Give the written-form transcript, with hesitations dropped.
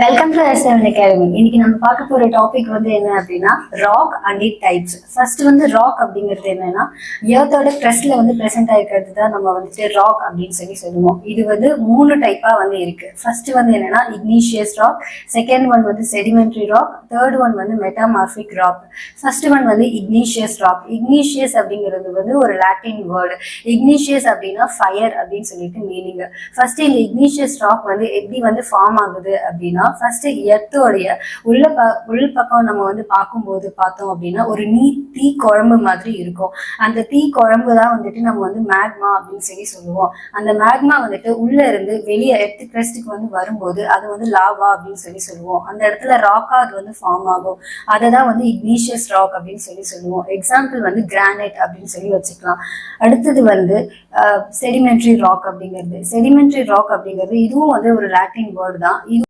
Welcome to S7 Academy. இன்னைக்கு நம்ம பார்க்க போற டாபிக் வந்து என்ன அப்படின்னா rock and it types. First வந்து ராக் அப்படிங்கிறது என்னன்னா எர்த்தோட கிரஸ்ட்ல வந்து பிரசன்ட் ஆயிருக்கிறது தான் நம்ம வந்துட்டு ராக் அப்படின்னு சொல்லுவோம். இது வந்து 3 டைப்பா வந்து இருக்கு. ஃபர்ஸ்ட் வந்து என்னன்னா இக்னீஷியஸ் ராக், செகண்ட் ஒன் வந்து செடிமெண்ட்ரி ராக், தேர்ட் ஒன் வந்து மெட்டாமார்பிக் ராக். ஃபர்ஸ்ட் ஒன் வந்து இக்னீஷியஸ் ராக். இக்னீஷியஸ் அப்படிங்கிறது வந்து ஒரு லாட்டின் வேர்டு. இக்னீஷியஸ் அப்படின்னா ஃபயர் அப்படின்னு சொல்லிட்டு மீனிங். ஃபர்ஸ்ட் இந்த இக்னீஷியஸ் ராக் வந்து எப்படி வந்து ஃபார்ம் ஆகுது அப்படின்னா ஃபர்ஸ்ட் எர்த்தோடைய உள் பக்கம் நம்ம வந்து பார்க்கும்போது பார்த்தோம் அப்படின்னா ஒரு தீ குழம்பு மாதிரி இருக்கும். அந்த தீ குழம்பு தான் வந்துட்டு நம்ம வந்து மேக்மா அப்படின்னு சொல்லுவோம். அந்த மேக்மா வந்துட்டு உள்ள இருந்து வெளியே எர்த் கிரஸ்டுக்கு வந்து வரும்போது அது வந்து லாவா அப்படின்னு சொல்லுவோம். அந்த இடத்துல ராக்கா அது வந்து ஃபார்ம் ஆகும். அதை தான் வந்து இக்னீஷியஸ் ராக் அப்படின்னு சொல்லுவோம். எக்ஸாம்பிள் வந்து கிரானைட் அப்படின்னு சொல்லி வச்சுக்கலாம். அடுத்தது வந்து செடிமெண்ட்ரி ராக் அப்படிங்கிறது. செடிமெண்ட்ரி ராக் அப்படிங்கிறது இதுவும் வந்து ஒரு லாட்டின் வேர்டு தான்.